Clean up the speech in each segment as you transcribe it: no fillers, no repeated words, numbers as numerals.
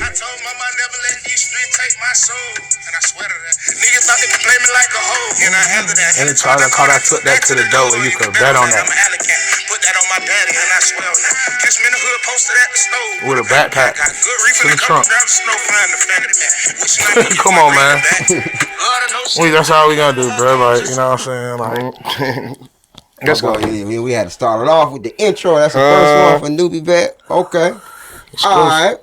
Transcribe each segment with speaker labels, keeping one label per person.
Speaker 1: I told mama I never let these streets take my soul. And I swear to that. Niggas thought they could play me like a hoe. And I handled that.
Speaker 2: Any charge I caught, I took that to the door, and you could bet on that.
Speaker 1: I'm an alley cat. Put that on my daddy, and I swear on that. Catch me in the hood, posted at the stove.
Speaker 2: With a backpack.
Speaker 1: Got good reef in the trunk. Down the snow, flying the faggot man.
Speaker 2: Come on, man. That's all we gonna do, bro. Like, you know what I'm saying? Like,
Speaker 3: let's go. We had to start it off with the intro. That's the first one for NewbieVeT. Okay. All right.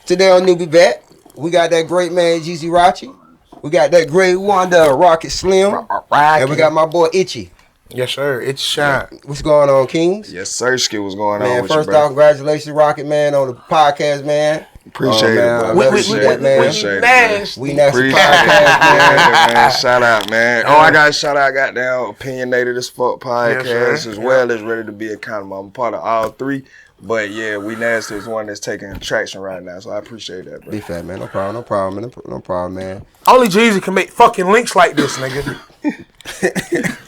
Speaker 3: Today on NewbieVeT, we got that great man GeezeeRachee. We got that great wonder Rocket Slim. And we got my boy Itchy.
Speaker 2: Yes, sir. It's shine.
Speaker 3: What's going on, Kings?
Speaker 4: Yes, sir. Ski, what's going
Speaker 3: man,
Speaker 4: on with
Speaker 3: first
Speaker 4: you, bro?
Speaker 3: off, congratulations, Rocket, man, on the podcast, man.
Speaker 4: Appreciate it, bro.
Speaker 3: Appreciate it, man.
Speaker 4: Appreciate it,
Speaker 3: We nasty
Speaker 4: podcast, man. Shout out, man. Oh, I got to shout out goddamn Opinionated as Fuck podcast as well as Ready to Be Accountable. I'm part of all three. But yeah, We Nasty is one that's taking traction right now, so I appreciate that, bro.
Speaker 3: Be fat, man. No problem, man.
Speaker 2: Only Jeezy can make fucking links like this, nigga.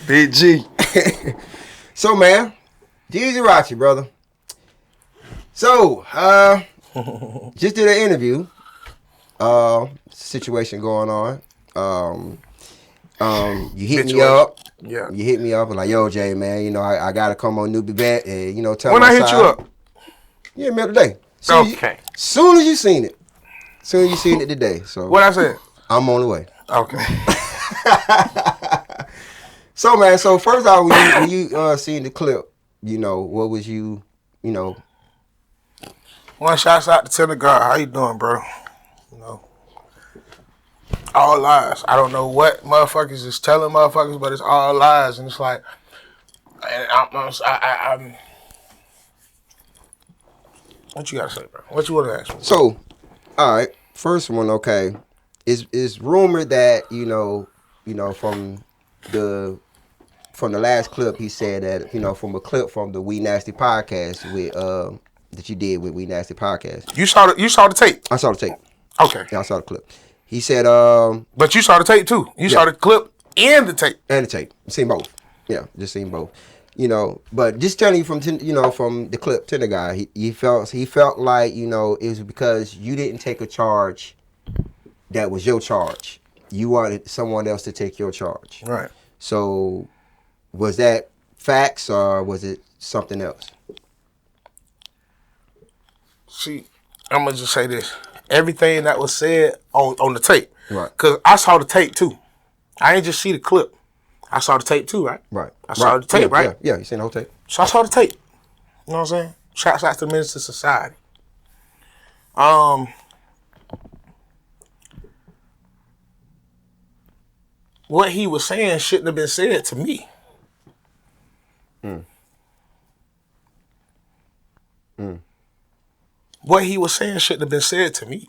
Speaker 4: Big G.
Speaker 3: So, man, GeezeeRachee, brother. So, just did an interview. Situation going on. You hit me up.
Speaker 2: Yeah.
Speaker 3: You hit me up and like, yo, Jay, man, you know, I gotta come on NewbieVeT and, you know, tell me.
Speaker 2: When I hit you up?
Speaker 3: Yeah, me today.
Speaker 2: Okay.
Speaker 3: Soon as you seen it. Soon as you seen it today. So
Speaker 2: what I said?
Speaker 3: I'm on the way.
Speaker 2: Okay.
Speaker 3: So, man, so first off, when you seen the clip, you know, what was you know?
Speaker 2: One shouts out to DemiGod. How you doing, bro? You know, all lies. I don't know what motherfuckers is telling motherfuckers, but it's all lies, and it's like, I'm what you gotta say, bro? What you want to ask me?
Speaker 3: So, all right, first one, okay, is rumored that you know from the last clip he said that from a clip from the We Nasty podcast with that you did with We Nasty podcast.
Speaker 2: You saw the tape.
Speaker 3: I saw the tape.
Speaker 2: Okay.
Speaker 3: Yeah, I saw the clip. He said,
Speaker 2: but you saw the tape too. You saw the clip and the tape.
Speaker 3: And the tape. Seen both. Yeah, just seen both. But just telling you from the clip to the guy, he felt like, it was because you didn't take a charge that was your charge. You wanted someone else to take your charge.
Speaker 2: Right.
Speaker 3: So was that facts or was it something else?
Speaker 2: See, I'm gonna just say this. Everything that was said on the tape.
Speaker 3: Right.
Speaker 2: Because I saw the tape too. I ain't just see the clip. I saw the tape too, right?
Speaker 3: Right.
Speaker 2: I saw the tape, right?
Speaker 3: Yeah, you seen the whole tape.
Speaker 2: So I saw the tape. You know what I'm saying? Shouts out to the Minister of Society. What he was saying shouldn't have been said to me. What he was saying shouldn't have been said to me.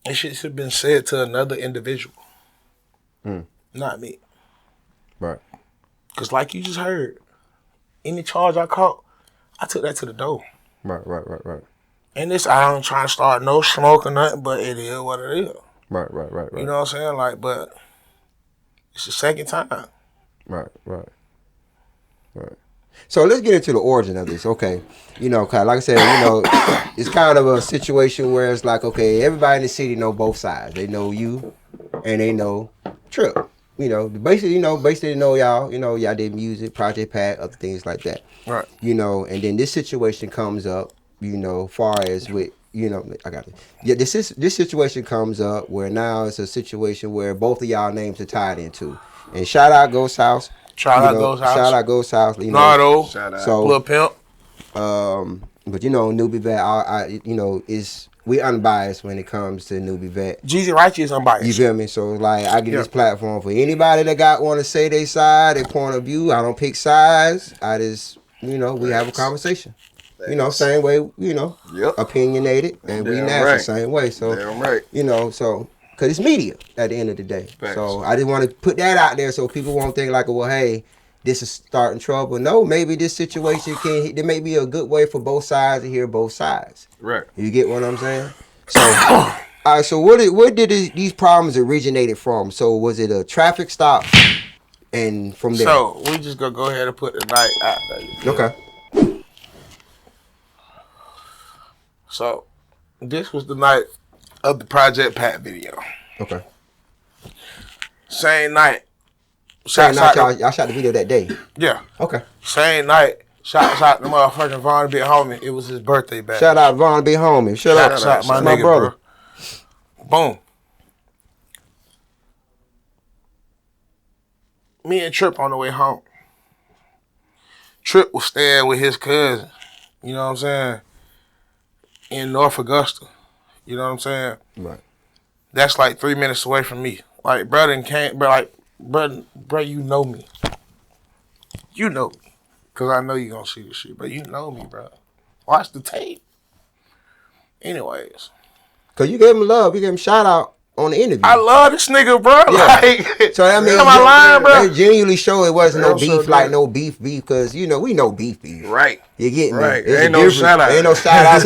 Speaker 2: It should have been said to another individual. Not me.
Speaker 3: Right.
Speaker 2: Because like you just heard, any charge I caught, I took that to the door.
Speaker 3: Right.
Speaker 2: And this, I don't try to start no smoke or nothing, but it is what it is.
Speaker 3: Right.
Speaker 2: You know what I'm saying? Like, but it's the second time.
Speaker 3: Right. So let's get into the origin of this. Okay. Like I said, it's kind of a situation where it's like, okay, everybody in the city know both sides. They know you and they know Tripp. Basically know y'all. Y'all did music, Project Pat, other things like that.
Speaker 2: Right.
Speaker 3: And then this situation comes up, far as with, I got it. Yeah, this situation comes up where now it's a situation where both of y'all names are tied into. And shout out Ghost House.
Speaker 2: Shout out Ghost House.
Speaker 3: Nardo.
Speaker 4: Shout out.
Speaker 3: So,
Speaker 2: Lil Pimp.
Speaker 3: But NewbieVeT, is we unbiased when it comes to NewbieVeT.
Speaker 2: GeezeeRachee is unbiased.
Speaker 3: You feel me? So like I give this platform for anybody that want to say their side, their point of view. I don't pick sides. I just we have a conversation. Same way, opinionated, and we nasty the same way. So
Speaker 4: damn right.
Speaker 3: So because it's media at the end of the day.
Speaker 4: Thanks.
Speaker 3: So I just want to put that out there so people won't think like, well, hey, this is starting trouble. No, maybe this situation there may be a good way for both sides to hear both sides.
Speaker 4: Right.
Speaker 3: You get what I'm saying? So, all right. So where did these problems originated from? So was it a traffic stop, and from there?
Speaker 2: So we just gonna go ahead and put the night out there.
Speaker 3: Okay.
Speaker 2: So This was the night of the Project Pat video.
Speaker 3: Okay.
Speaker 2: Same night.
Speaker 3: Same night y'all shot the video that day.
Speaker 2: Yeah.
Speaker 3: Okay.
Speaker 2: Same night. Shout out the motherfucking Vaughn Big Homie. It was his birthday back.
Speaker 3: Shout out Vaughn Big Homie. Shout out
Speaker 2: my
Speaker 3: nigga,
Speaker 2: brother. Bro. Boom. Me and Tripp on the way home. Tripp was staying with his cousin. You know what I'm saying? In North Augusta. You know what I'm saying?
Speaker 3: Right.
Speaker 2: That's like 3 minutes away from me. Like, brother can't, bro, you know me. You know me. Because I know you going to see this shit, but you know me, bro. Watch the tape. Anyways.
Speaker 3: Because you gave him love. You gave him shout out on the interview.
Speaker 2: I love this nigga, bro.
Speaker 3: Yeah.
Speaker 2: Like,
Speaker 3: so, I mean,
Speaker 2: am I lying, bro?
Speaker 3: They genuinely show it wasn't no beef,
Speaker 2: so
Speaker 3: like no beef, because, you know, we know beef.
Speaker 4: Right.
Speaker 3: You get me?
Speaker 4: Right.
Speaker 3: It's
Speaker 4: Ain't no shout out.
Speaker 3: Ain't no shout outs.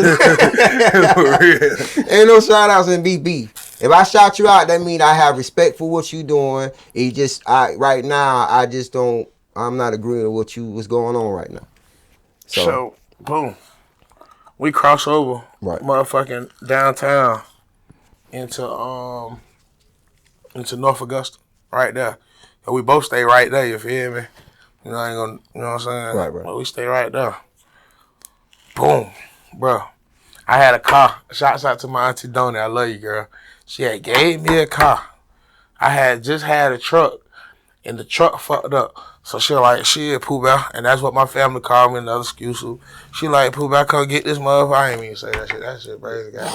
Speaker 3: Ain't no shout outs in beef. If I shout you out, that mean I have respect for what you doing. It just, right now, I just don't, I'm not agreeing with what's going on right now.
Speaker 2: So boom. We cross over, motherfucking downtown into North Augusta, right there. And we both stay right there, you feel me? You know, I ain't gonna, you know what I'm saying?
Speaker 3: Right.
Speaker 2: But we stay right there. Boom. Bro. I had a car. Shouts out to my auntie Donnie. I love you, girl. She had gave me a car. I had just had a truck, and the truck fucked up. So she like, shit, Pooh Bear. And that's what my family called me, another excuse. She like, Pooh Bear, come get this motherfucker. I ain't even say that shit. That shit crazy, guy.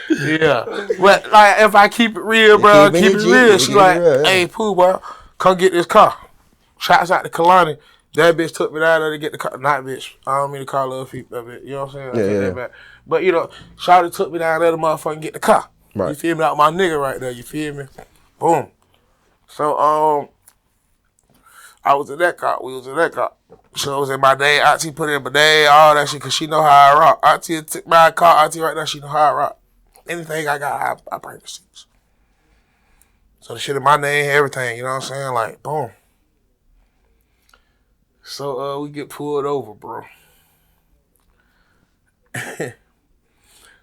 Speaker 2: Yeah. But, like, if I keep it real, bro, keep it real. She like, hey, Pooh Bear, come get this car. Shouts out to Kalani. That bitch took me down there to get the car. Not bitch. I don't mean to call her a feet, that bitch. You know what I'm saying?
Speaker 3: Yeah.
Speaker 2: But, you know, Shawty took me down there to motherfucking get the car.
Speaker 3: Right.
Speaker 2: You feel me? That was my nigga right there. You feel me? Boom. So, I was in that car. We was in that car. So it was in my name. Auntie put in my name, all that shit, because she know how I rock. Auntie took my car. Auntie right now, she know how I rock. Anything I got, I bring receipts. So the shit in my name, everything, you know what I'm saying? Like, boom. So we get pulled over, bro.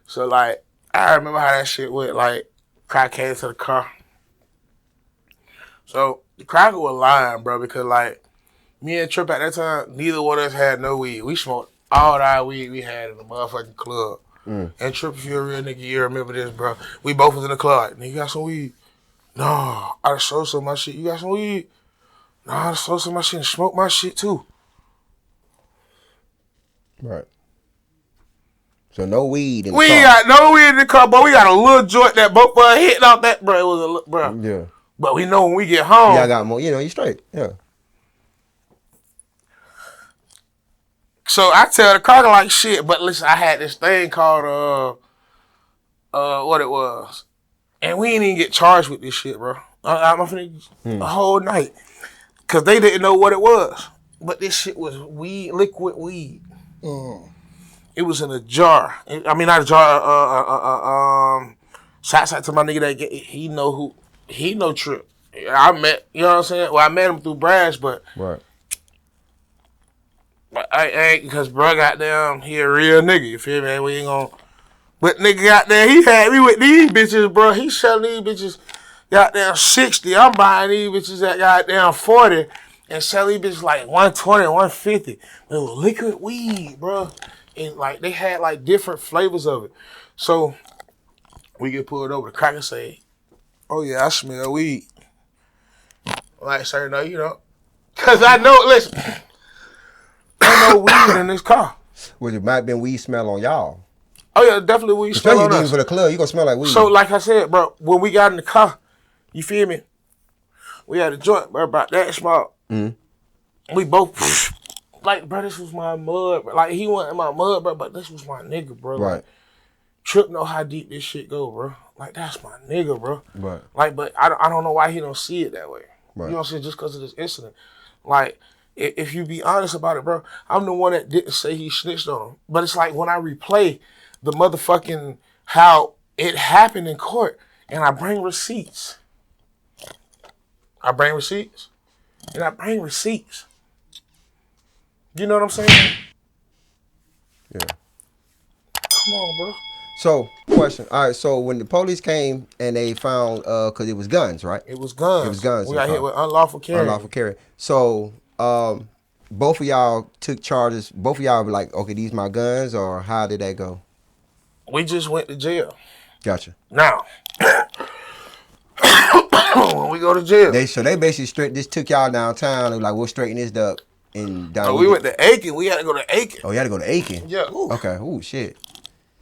Speaker 2: So, like, I remember how that shit went. Like, crack came to the car. So the cracker was lying, bro, because, like, me and Tripp at that time, neither one of us had no weed. We smoked all that weed we had in the motherfucking club. And Tripp, if you're a real nigga, you remember this, bro. We both was in the club. Like, nigga, you got some weed? No, I done sold some of my shit. You got some weed? No, I done sold some of my shit and smoked my shit, too.
Speaker 3: Right. So no weed in the
Speaker 2: We
Speaker 3: car.
Speaker 2: ain't got no weed in the car, but we got a little joint that both of us hitting off that, bro. It was a little, bro.
Speaker 3: Yeah.
Speaker 2: But we know when we get home.
Speaker 3: Yeah, I got more. You know, you straight. Yeah.
Speaker 2: So I tell the car like shit, but listen, I had this thing called what it was, and we didn't even get charged with this shit, bro. I'm finna a whole night, cause they didn't know what it was, but this shit was weed, liquid weed. It was in a jar. I mean, not a jar. Shouts out to my nigga that he know Tripp. I met, you know what I'm saying? Well, I met him through Brash, but
Speaker 3: Right.
Speaker 2: I ain't, because bro goddamn, he a real nigga, you feel me? We ain't gonna, but nigga goddamn, he had me with these bitches, bro. He selling these bitches goddamn 60. I'm buying these bitches at goddamn 40 and selling these bitches like 120, 150. It was liquid weed, bro. And like they had like different flavors of it. So we get pulled over. The cracker say, "Oh yeah, I smell weed." I'm like, sir, no, you don't. Cause I know, listen, ain't no weed in this car.
Speaker 3: Well, it might have been weed smell on y'all.
Speaker 2: Oh yeah, definitely weed smell on us.
Speaker 3: For the club, you gonna smell like weed.
Speaker 2: So like I said, bro, when we got in the car, you feel me? We had a joint, bro, about that small. We both. Like, bro, this was my mud. Bro. Like, he wasn't my mud, bro, but this was my nigga, bro.
Speaker 3: Right.
Speaker 2: Like, Tripp know how deep this shit go, bro. Like, that's my nigga, bro.
Speaker 3: Right.
Speaker 2: Like, but I don't know why he don't see it that way.
Speaker 3: Right.
Speaker 2: You know what I'm saying? Just because of this incident. Like, if you be honest about it, bro, I'm the one that didn't say he snitched on him. But it's like when I replay the motherfucking how it happened in court, and I bring receipts. You know what I'm saying?
Speaker 3: Yeah.
Speaker 2: Come on, bro.
Speaker 3: So, question. All right. So when the police came and they found, cause it was guns, right?
Speaker 2: It was guns.
Speaker 3: It was guns.
Speaker 2: We got hit with unlawful carry.
Speaker 3: Unlawful carry. So, both of y'all took charges. Both of y'all were like, okay, these my guns, or how did that go?
Speaker 2: We just went to jail.
Speaker 3: Gotcha.
Speaker 2: Now, when we go to jail,
Speaker 3: They basically just took y'all downtown and like we'll straighten this up and down.
Speaker 2: we went to Aiken. We had to go to Aiken.
Speaker 3: Oh, you had to go to Aiken.
Speaker 2: Yeah. Ooh.
Speaker 3: Okay. Ooh, shit.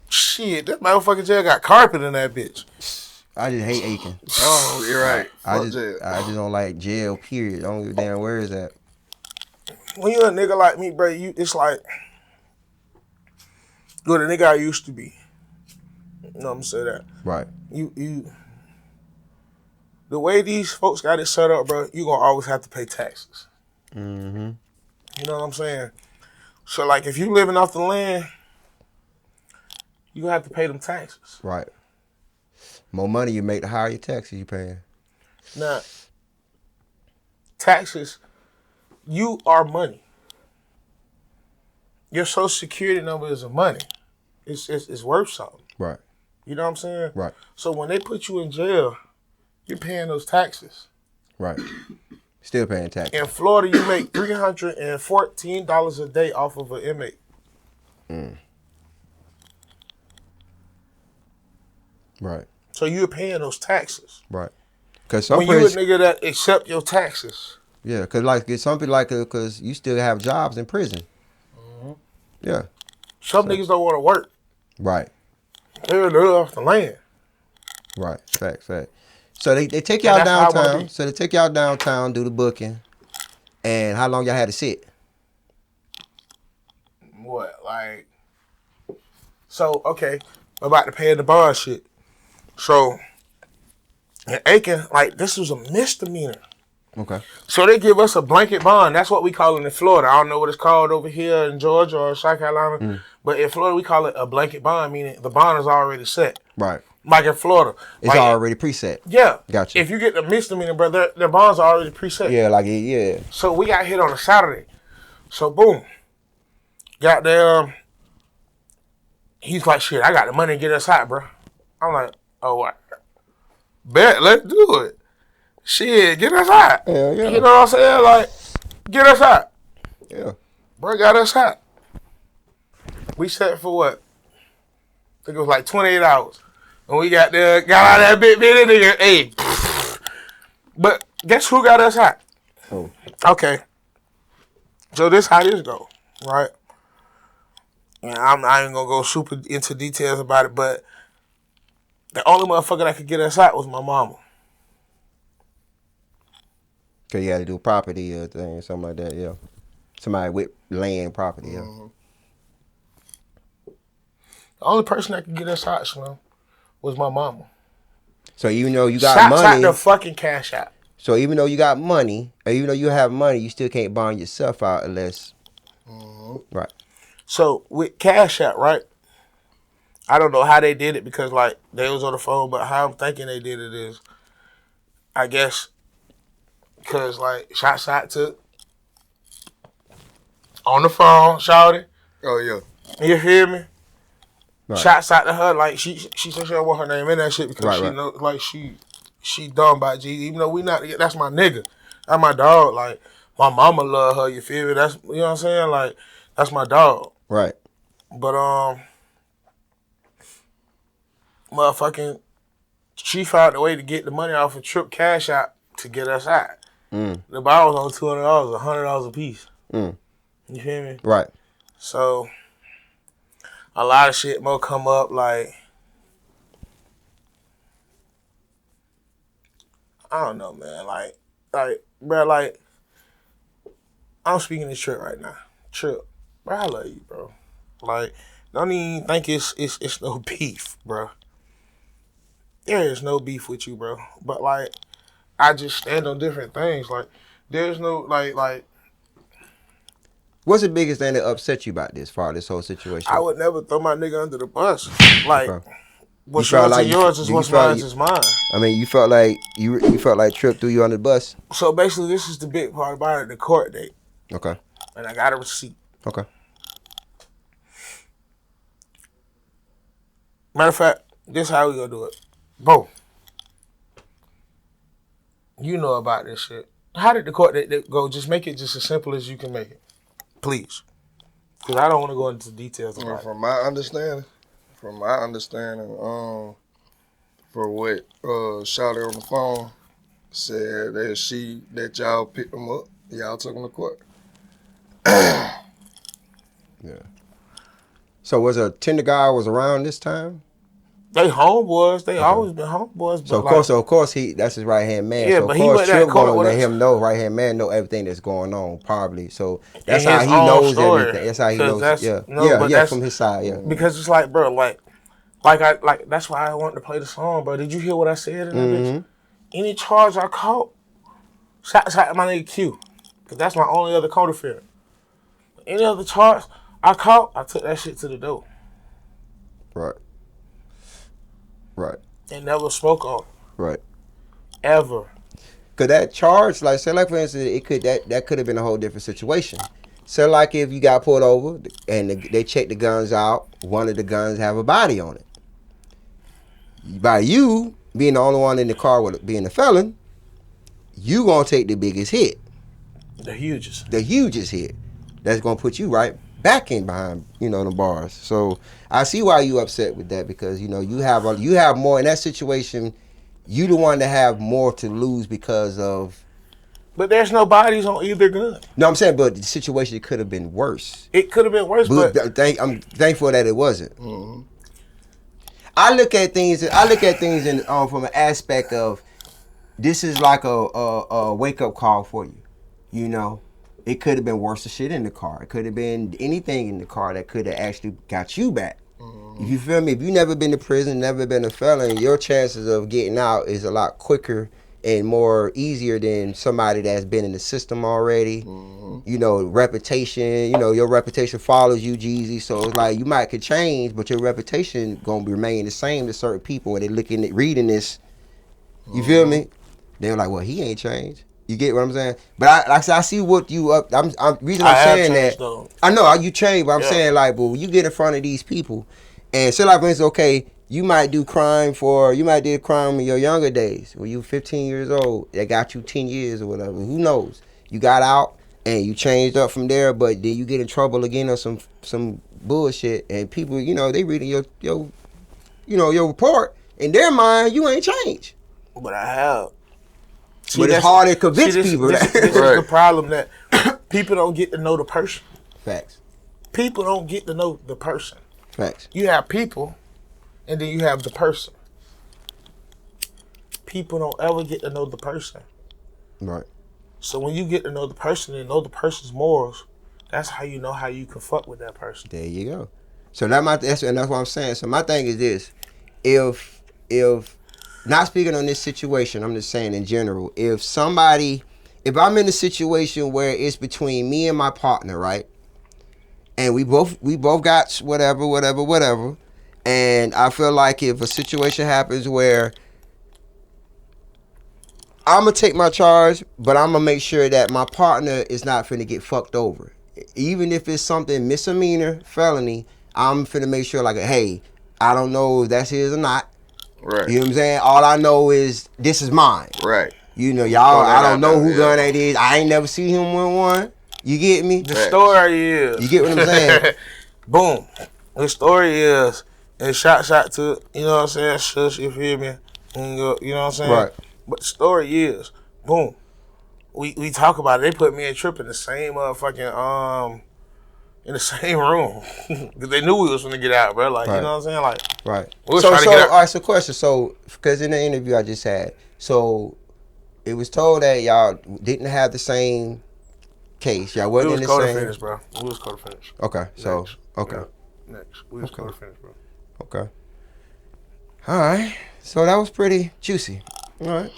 Speaker 2: Shit, that motherfucking jail got carpet in that bitch.
Speaker 3: I just hate Aiken.
Speaker 4: Oh, you're right.
Speaker 3: I just don't like jail. Period. I don't give a damn where is that.
Speaker 2: When you're a nigga like me, bro, it's like you're the nigga I used to be. You know what I'm saying? That
Speaker 3: Right.
Speaker 2: You the way these folks got it set up, bro, you gonna always have to pay taxes.
Speaker 3: Mm-hmm.
Speaker 2: You know what I'm saying? So like if you living off the land, you gonna have to pay them taxes.
Speaker 3: Right. More money you make, the higher your taxes you paying.
Speaker 2: Now, taxes, you are money. Your social security number is a money. It's worth something.
Speaker 3: Right.
Speaker 2: You know what I'm saying?
Speaker 3: Right.
Speaker 2: So when they put you in jail, you're paying those taxes.
Speaker 3: Right. Still paying taxes.
Speaker 2: In Florida, you make $314 a day off of an inmate.
Speaker 3: Right.
Speaker 2: So you're paying those taxes.
Speaker 3: Right. Cause some
Speaker 2: when you a nigga that accept your taxes.
Speaker 3: Yeah, cause like some people like it cause you still have jobs in prison. Mm-hmm. Yeah.
Speaker 2: Some niggas don't want to work.
Speaker 3: Right.
Speaker 2: They're off the land.
Speaker 3: Right. Fact. So they take
Speaker 2: And
Speaker 3: y'all
Speaker 2: that's how I wanna
Speaker 3: downtown.
Speaker 2: be.
Speaker 3: So they take y'all downtown, do the booking. And how long y'all had to sit?
Speaker 2: What, like? So, okay, about to pay the bond shit. So, in Aiken, like, this was a misdemeanor.
Speaker 3: Okay.
Speaker 2: So they give us a blanket bond. That's what we call it in Florida. I don't know what it's called over here in Georgia or South Carolina. But in Florida, we call it a blanket bond, meaning the bond is already set.
Speaker 3: Right.
Speaker 2: Like in Florida.
Speaker 3: It's
Speaker 2: like,
Speaker 3: already preset.
Speaker 2: Yeah.
Speaker 3: Gotcha.
Speaker 2: If you get the misdemeanor, bro, their bonds are already preset.
Speaker 3: Yeah, like yeah.
Speaker 2: So we got hit on a Saturday. So boom. Goddamn. He's like, shit, I got the money to get us out, bro. I'm like, oh, what? Bet, let's do it. Shit, get us out.
Speaker 3: Hell yeah.
Speaker 2: You know what I'm saying? Like, get us out.
Speaker 3: Yeah.
Speaker 2: Bro got us out. We set for what? I think it was like 28 hours. And we got out of that bit nigga. Hey. But guess who got us out?
Speaker 3: Oh.
Speaker 2: Okay. So this how this go, right? And I'm not even gonna go super into details about it, but the only motherfucker that could get us out was my mama.
Speaker 3: Cause you had to do property or thing, something like that, yeah. Somebody with land property, yeah.
Speaker 2: Mm-hmm. The only person that could get us out, Slim, was my mama.
Speaker 3: So even though you got
Speaker 2: Shots
Speaker 3: money,
Speaker 2: out the fucking cash out.
Speaker 3: so even though you got money, or even though you have money, you still can't bond yourself out unless, right?
Speaker 2: So with cash out, right? I don't know how they did it because like they was on the phone, but how I'm thinking they did it is, I guess, because like shots out took on the phone, shouted.
Speaker 4: Oh yeah.
Speaker 2: You hear me?
Speaker 3: Right.
Speaker 2: Shots out to her, like she said she don't want her name in that shit because she knows like she done by G. Even though we not, that's my nigga, that's my dog. Like my mama love her. You feel me? That's, you know what I'm saying? Like that's my dog.
Speaker 3: Right.
Speaker 2: But motherfucking, she found a way to get the money off of Tripp cash out to get us out. The ball was on $200, $100 a piece. You feel me?
Speaker 3: Right.
Speaker 2: So a lot of shit more come up like, I don't know, man. Like, bro, like, I'm speaking to Tripp right now. Tripp, bro, I love you, bro. Like, don't even think it's no beef, bro. There is no beef with you, bro. But like, I just stand on different things. Like, there's no like.
Speaker 3: What's the biggest thing that upset you about this whole situation?
Speaker 2: I would never throw my nigga under the bus. Like, what's
Speaker 3: You felt
Speaker 2: yours
Speaker 3: like
Speaker 2: is yours is what's mine is mine.
Speaker 3: I mean, you felt like you felt like Tripp threw you under the bus.
Speaker 2: So basically, this is the big part about it: the court date.
Speaker 3: Okay.
Speaker 2: And I got a receipt.
Speaker 3: Okay.
Speaker 2: Matter of fact, this how we gonna do it. Boom. You know about this shit. How did the court date go? Just make it just as simple as you can make it. Please. Because I don't want to go into details about it.
Speaker 4: From my understanding, for what Shawty on the phone said that y'all picked them up, y'all took them to court.
Speaker 3: Yeah. So was a tender guy was around this time?
Speaker 2: They homeboys. They always been homeboys. But
Speaker 3: So of course that's his right hand man.
Speaker 2: Yeah,
Speaker 3: so
Speaker 2: but
Speaker 3: of
Speaker 2: he
Speaker 3: course
Speaker 2: went that
Speaker 3: Tripp
Speaker 2: court
Speaker 3: gonna
Speaker 2: with
Speaker 3: let
Speaker 2: us.
Speaker 3: him know, right hand man know everything that's going on, probably. So that's
Speaker 2: In
Speaker 3: how
Speaker 2: his
Speaker 3: he
Speaker 2: own
Speaker 3: knows
Speaker 2: story.
Speaker 3: everything. That's how he
Speaker 2: 'Cause
Speaker 3: knows.
Speaker 2: that's-
Speaker 3: Yeah, from his side, yeah.
Speaker 2: Because it's like, bro, like that's why I wanted to play the song, bro. Did you hear what I said in that bitch? Any charge I caught, shout out my nigga Q, because that's my only other co-defendant. Any other charge I caught, I took that shit to the door.
Speaker 3: Right. Right.
Speaker 2: And never spoke on it.
Speaker 3: Right.
Speaker 2: Ever.
Speaker 3: Cause that charge, like say like for instance, that could have been a whole different situation. So like if you got pulled over and they check the guns out, one of the guns have a body on it. By you being the only one in the car with being a felon, you gonna take the biggest hit.
Speaker 2: The hugest.
Speaker 3: The hugest hit. That's gonna put you right back in behind, the bars. So I see why you upset with that, because you have more in that situation. You the one that have more to lose because of.
Speaker 2: But there's no bodies on either gun.
Speaker 3: No, I'm saying, but the situation could have been worse.
Speaker 2: It could have been worse, but
Speaker 3: I'm thankful that it wasn't.
Speaker 4: Mm-hmm.
Speaker 3: I look at things in from an aspect of this is like a wake up call for you. It could have been worse shit in the car. It could have been anything in the car that could have actually got you back. If you feel me, if you never been to prison, never been a felon, your chances of getting out is a lot quicker and more easier than somebody that's been in the system already. Reputation, your reputation follows you, Jeezy. So it's like you could change, but your reputation gonna remain the same to certain people when they reading this. You feel me? They're like, well, he ain't changed. You get what I'm saying? But I see what you up. Reason I'm saying that.
Speaker 2: Though.
Speaker 3: I know you changed, but I'm saying like, but when you get in front of these people, and say like, for instance, okay, you might do crime in your younger days when you 15 years old. That got you 10 years or whatever. Who knows? You got out and you changed up from there, but then you get in trouble again or some bullshit, and people, they reading your report. In their mind, you ain't changed.
Speaker 2: But I have.
Speaker 3: But it's hard to convince people.
Speaker 2: This is the problem, that people don't get to know the person.
Speaker 3: Facts.
Speaker 2: People don't get to know the person.
Speaker 3: Facts.
Speaker 2: You have people, and then you have the person. People don't ever get to know the person.
Speaker 3: Right.
Speaker 2: So when you get to know the person and know the person's morals, that's how you know how you can fuck with that person.
Speaker 3: There you go. So that's what I'm saying. So my thing is this: if not speaking on this situation, I'm just saying in general, if I'm in a situation where it's between me and my partner, right? And we both got whatever, and I feel like if a situation happens where I'm gonna take my charge, but I'm gonna make sure that my partner is not finna get fucked over. Even if it's something misdemeanor, felony, I'm finna make sure like, hey, I don't know if that's his or not.
Speaker 4: Right.
Speaker 3: You know what I'm saying? All I know is this is mine.
Speaker 4: Right.
Speaker 3: Y'all, I don't know who gun that is. I ain't never seen him with one. You get me?
Speaker 2: The story is.
Speaker 3: You get what I'm saying?
Speaker 2: Boom. The story is, and shot to, you know what I'm saying? Shush, you feel me? And you know what I'm saying?
Speaker 3: Right.
Speaker 2: But the story is, boom. We talk about it. They put me and Tripp in the same motherfucking, in the same room. Because they knew we was gonna get out, bro. Like,
Speaker 3: right.
Speaker 2: You know what I'm saying? Like,
Speaker 3: right.
Speaker 2: We was trying to get out.
Speaker 3: All right, so question. So, because in the interview I just had, so it was told that y'all didn't have the same case. Y'all wasn't in the same.
Speaker 2: We was co-defendants, bro. We was co-defendants.
Speaker 3: Okay, so,
Speaker 2: Next.
Speaker 3: okay.
Speaker 2: Yeah. Next. We was co-defendants, bro.
Speaker 3: Okay. All right. So that was pretty juicy. All right.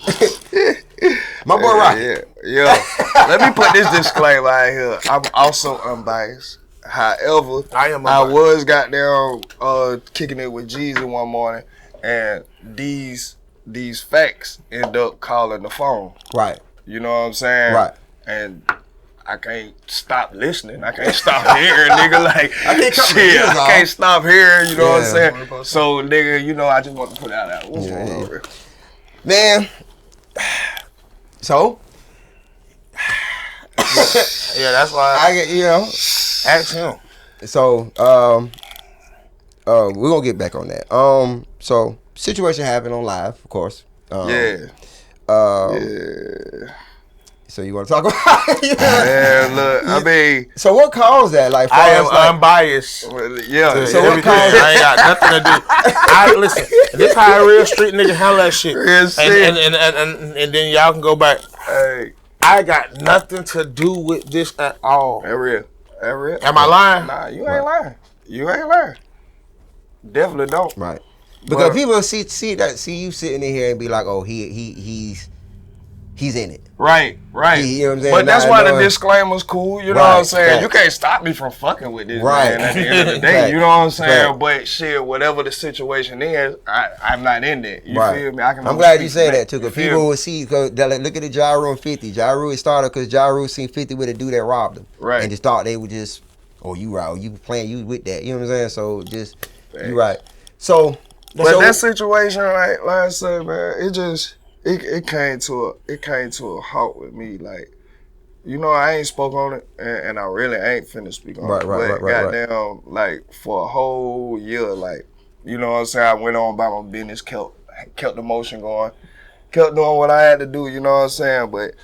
Speaker 3: My boy Rocky.
Speaker 4: Yeah. Let me put this disclaimer out here. I'm also unbiased. However, I was goddamn kicking it with Jeezy one morning, and these facts end up calling the phone.
Speaker 3: Right.
Speaker 4: You know what I'm saying?
Speaker 3: Right.
Speaker 4: And I can't stop listening. I can't stop hearing, nigga. Like,
Speaker 3: I can't cut my
Speaker 4: shit,
Speaker 3: ears
Speaker 4: I
Speaker 3: off.
Speaker 4: can't stop hearing, you know what I'm
Speaker 3: Yeah.
Speaker 4: saying? So, nigga, you know, I just want to put that out. What's going on, bro?
Speaker 3: Man. So?
Speaker 2: Yeah, that's why
Speaker 3: I get, you know.
Speaker 2: ask him.
Speaker 3: So, we're gonna get back on that. So situation happened on live, of course.
Speaker 4: Yeah.
Speaker 3: So you want to talk about it?
Speaker 4: Man, look, I mean,
Speaker 3: So what caused that? Like,
Speaker 2: I am
Speaker 3: far as, like,
Speaker 2: unbiased.
Speaker 4: yeah.
Speaker 3: So what
Speaker 2: Everything.
Speaker 3: caused
Speaker 2: I ain't got nothing to do. Listen, this how a real street nigga handle that shit.
Speaker 4: Real shit.
Speaker 2: And then y'all can go back.
Speaker 4: Hey,
Speaker 2: I got nothing to do with this at all.
Speaker 4: that real. That real.
Speaker 2: Am I lying?
Speaker 4: Nah, you ain't lying. You ain't lying. Definitely don't.
Speaker 3: right? Because
Speaker 4: But-
Speaker 3: people see you sitting in here and be like, oh, he's in it.
Speaker 4: Right.
Speaker 3: You know what I'm saying?
Speaker 4: But that's
Speaker 3: Not
Speaker 4: why the
Speaker 3: knowing-
Speaker 4: disclaimer's cool. You know
Speaker 3: Right,
Speaker 4: what I'm saying?
Speaker 3: fact.
Speaker 4: You can't stop me from fucking with this,
Speaker 3: Right.
Speaker 4: man. At the end of the day,
Speaker 3: Fact.
Speaker 4: you know what I'm saying?
Speaker 3: Fact.
Speaker 4: But shit, whatever the situation is, I'm not in that. You
Speaker 3: Right.
Speaker 4: feel me? I can
Speaker 3: I'm
Speaker 4: only
Speaker 3: glad you
Speaker 4: speak
Speaker 3: said
Speaker 4: to
Speaker 3: that too, because
Speaker 4: You feel
Speaker 3: people
Speaker 4: me?
Speaker 3: will see. Cause they're like, look at the Ja Rule and 50. Ja Rule started because Ja Rule seen 50 with a dude that robbed him,
Speaker 4: Right.
Speaker 3: and just thought they would just, oh, you right, you playing you with that. You know what I'm saying? So just
Speaker 4: Facts.
Speaker 3: you right. So,
Speaker 4: But that situation, like I said, man, it came to a halt with me. Like, you know, I ain't spoke on it, and I really ain't finna speak on it. But goddamn, like for a whole year, like, you know what I'm saying, I went on by my business, kept the motion going, kept doing what I had to do. You know what I'm saying? But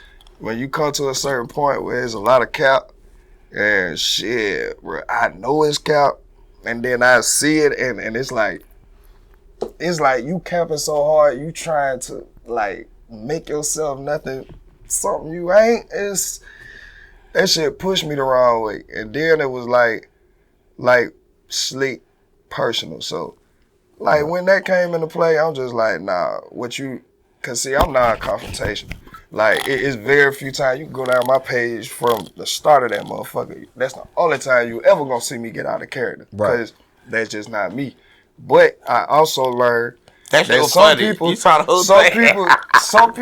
Speaker 4: when you come to a certain point where there's a lot of cap, and shit, bro, I know it's cap, and then I see it, and it's like you camping so hard, you trying to like make yourself something you ain't. That shit pushed me the wrong way, and then it was like sleep personal. So like when that came into play, I'm just like, nah, cause see, I'm non-confrontational. Like it's very few times you can go down my page from the start of that motherfucker. That's the only time you ever gonna see me get out of character, cause that's just not me. But I also learned
Speaker 2: That shit
Speaker 4: that
Speaker 2: was
Speaker 4: some
Speaker 2: funny.
Speaker 4: people,
Speaker 2: You saw the whole
Speaker 4: some
Speaker 2: thing.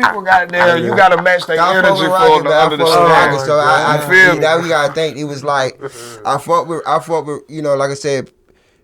Speaker 4: people got there. You gotta match their
Speaker 3: I fuck
Speaker 4: energy
Speaker 3: with
Speaker 4: for
Speaker 3: Rocket,
Speaker 4: the
Speaker 3: man. I
Speaker 4: under the
Speaker 3: fuck with Rocket,
Speaker 4: stand.
Speaker 3: so I
Speaker 4: You feel me?
Speaker 3: that you gotta think it was like I fuck with you know, like I said,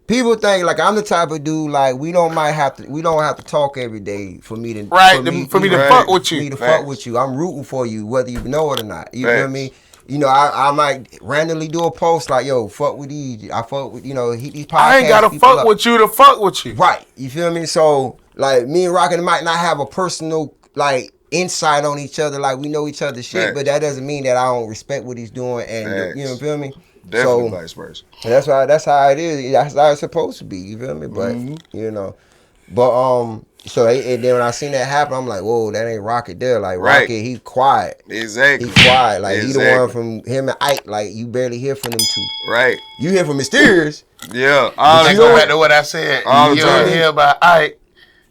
Speaker 3: people think like I'm the type of dude like we don't have to talk every day for me to
Speaker 2: For me to
Speaker 4: Right.
Speaker 2: fuck with
Speaker 3: for me
Speaker 2: you.
Speaker 3: to
Speaker 4: Facts.
Speaker 3: fuck with you. I'm rooting for you whether you know it or not. You
Speaker 4: Facts.
Speaker 3: feel me? You know, I might randomly do a post like, yo, fuck with these. I fuck with, you know, these podcasts.
Speaker 2: I ain't gotta
Speaker 3: people
Speaker 2: fuck
Speaker 3: up.
Speaker 2: with you to fuck with you.
Speaker 3: Right. You feel me? So, like, me and Rocket might not have a personal, like, insight on each other, like, we know each other's shit,
Speaker 4: Facts.
Speaker 3: but that doesn't mean that I don't respect what he's doing, and,
Speaker 4: Facts.
Speaker 3: you know, feel me?
Speaker 4: Definitely
Speaker 3: So,
Speaker 4: vice versa.
Speaker 3: that's how it is. That's how it's supposed to be, you feel me? But, you know, but, so, and then when I seen that happen, I'm like, whoa, that ain't Rocket there. Like,
Speaker 4: Right.
Speaker 3: Rocket, he quiet.
Speaker 4: Exactly.
Speaker 3: He quiet. Like, he the one
Speaker 4: Exactly.
Speaker 3: from him and Ike, like, you barely hear from them two.
Speaker 4: Right.
Speaker 3: You hear from Mysterious.
Speaker 4: Yeah. All
Speaker 2: Let's
Speaker 4: the
Speaker 2: go
Speaker 4: time.
Speaker 2: back to what I said.
Speaker 4: All the
Speaker 2: You don't
Speaker 4: time.
Speaker 2: hear about Ike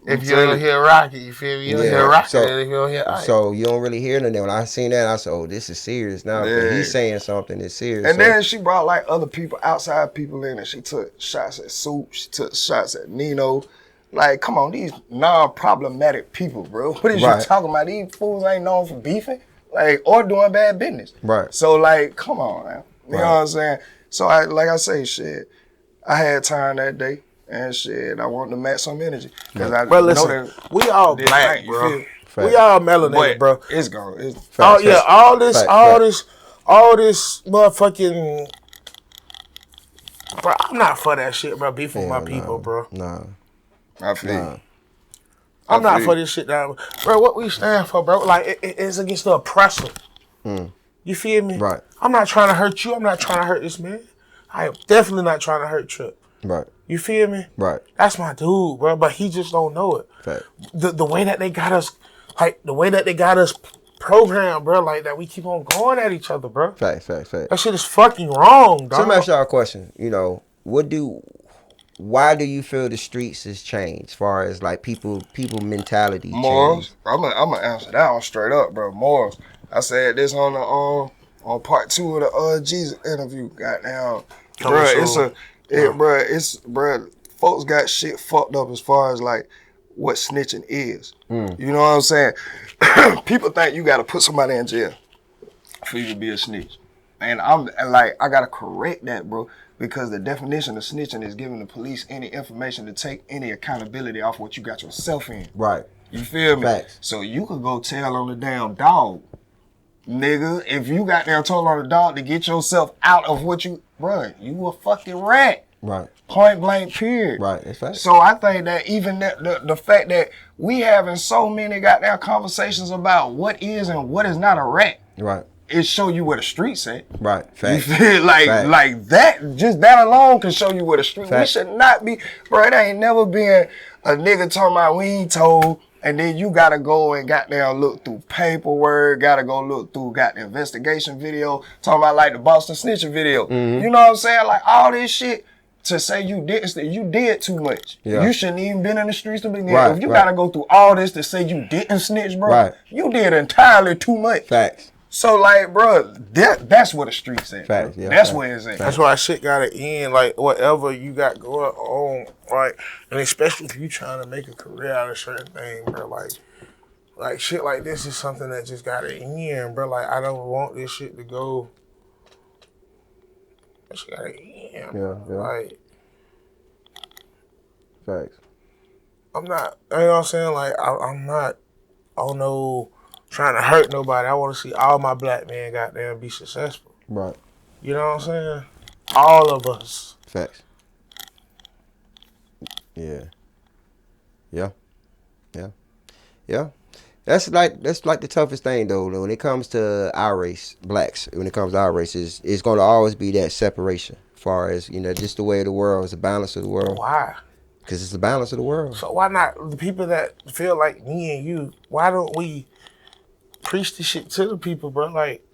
Speaker 2: if you
Speaker 4: telling
Speaker 2: don't
Speaker 4: you.
Speaker 2: hear Rocky. You feel me? You don't
Speaker 3: Yeah,
Speaker 2: hear Rocky
Speaker 3: so-
Speaker 2: if you don't hear Ike.
Speaker 3: So you don't really hear nothing. When I seen that, I said, "Oh, this is serious now."
Speaker 4: Yeah.
Speaker 3: He's saying something that's serious.
Speaker 4: And
Speaker 3: so,
Speaker 4: then she brought like other people, outside people in, and she took shots at Soup. She took shots at Nino. Like, come on, these non-problematic people, bro. What is
Speaker 3: Right.
Speaker 4: you talking about? These fools ain't known for beefing, like, or doing bad business.
Speaker 3: Right.
Speaker 4: So, like, come on, man. You know
Speaker 3: Right.
Speaker 4: what I'm saying? So, I say, shit, I had time that day, and shit, I wanted to match some energy. Because I
Speaker 2: Bro,
Speaker 4: know
Speaker 2: listen,
Speaker 4: that
Speaker 2: we all
Speaker 4: this
Speaker 2: black,
Speaker 4: ain't, you
Speaker 2: bro.
Speaker 4: feel?
Speaker 3: Facts.
Speaker 2: We all melanated,
Speaker 4: But
Speaker 2: bro.
Speaker 4: it's gone. It's
Speaker 2: Oh
Speaker 3: Facts,
Speaker 2: yeah,
Speaker 3: facts.
Speaker 2: all this
Speaker 3: Facts.
Speaker 2: motherfucking. Bro, I'm not for that shit, bro. Beef with
Speaker 3: Yeah,
Speaker 2: my
Speaker 3: nah,
Speaker 2: people, bro.
Speaker 3: Nah.
Speaker 4: I feel you.
Speaker 2: I'm not
Speaker 4: feel
Speaker 2: for
Speaker 4: you.
Speaker 2: this shit, now, bro. What we stand for, bro? Like it's against the oppressor. You feel me?
Speaker 3: Right.
Speaker 2: I'm not trying to hurt you. I'm not trying to hurt this man. I am definitely not trying to hurt Tripp.
Speaker 3: Right.
Speaker 2: You feel me?
Speaker 3: Right.
Speaker 2: That's my dude, bro. But he just don't know it.
Speaker 3: Fact.
Speaker 2: The way that they got us, like the way that they got us programmed, bro. Like that we keep on going at each other, bro.
Speaker 3: Fact.
Speaker 2: That shit is fucking wrong, dog.
Speaker 3: So let me ask y'all a question. You know, why do you feel the streets has changed as far as like people mentality
Speaker 4: Morals.
Speaker 3: change?
Speaker 4: I'm gonna answer that one straight up, bro. Morals. I said this on the on part 2 of the Jeezy interview. Goddamn, bro. Bro. Folks got shit fucked up as far as like what snitching is. You know what I'm saying? People think you gotta put somebody in jail for you to be a snitch. And I'm like, I gotta correct that, bro, because the definition of snitching is giving the police any information to take any accountability off what you got yourself in.
Speaker 3: Right.
Speaker 4: You feel me?
Speaker 3: Facts.
Speaker 4: So you could go tell on the damn dog, nigga. If you got down told on the dog to get yourself out of what you, bruh, you a fucking rat.
Speaker 3: Right.
Speaker 4: Point blank, period.
Speaker 3: Right. That's fact.
Speaker 4: So I think that even the fact that we having so many goddamn conversations about what is and what is not a rat.
Speaker 3: Right.
Speaker 4: It show you where the streets at.
Speaker 3: Right. Fact.
Speaker 4: You feel like
Speaker 3: Fact.
Speaker 4: like that? Just that alone can show you where the street.
Speaker 3: Fact.
Speaker 4: We should not be, bro. It ain't never been a nigga talking about we ain't told, and then you gotta go and goddamn look through paperwork. Gotta go look through got the investigation video. Talking about like the Boston snitching video.
Speaker 3: Mm-hmm.
Speaker 4: You know what I'm saying? Like all this shit. To say you did too much.
Speaker 3: Yeah.
Speaker 4: You shouldn't even been in the streets to begin.
Speaker 3: Right,
Speaker 4: If you
Speaker 3: right.
Speaker 4: gotta go through all this to say you didn't snitch, bro,
Speaker 3: Right.
Speaker 4: you did entirely too much.
Speaker 3: Facts.
Speaker 4: So like, bro, that's where the streets at.
Speaker 3: Facts,
Speaker 4: Bro.
Speaker 3: yeah,
Speaker 4: That's
Speaker 3: facts.
Speaker 4: where it's at.
Speaker 2: That's why shit gotta end, like whatever you got going on, right? And especially if you trying to make a career out of certain thing, bro. Like shit like this is something that just gotta end, bro. Like I don't want this shit to go. That shit gotta end.
Speaker 3: Yeah.
Speaker 2: Like
Speaker 3: Facts.
Speaker 2: I'm not, you know what I'm saying? Like I'm not, trying to hurt nobody. I want to see all my black men goddamn be successful.
Speaker 3: Right.
Speaker 2: You know what I'm saying? All of us.
Speaker 3: Facts. Yeah. Yeah. Yeah. Yeah. That's like the toughest thing though. When it comes to our race, blacks, when it comes to our race, it's gonna always be that separation. As far as, just the way of the world, it's the balance of the world.
Speaker 2: Why?
Speaker 3: Because it's the balance of the world.
Speaker 2: So why not the people that feel like me and you? Why don't we preach this shit to the people, bro? Like,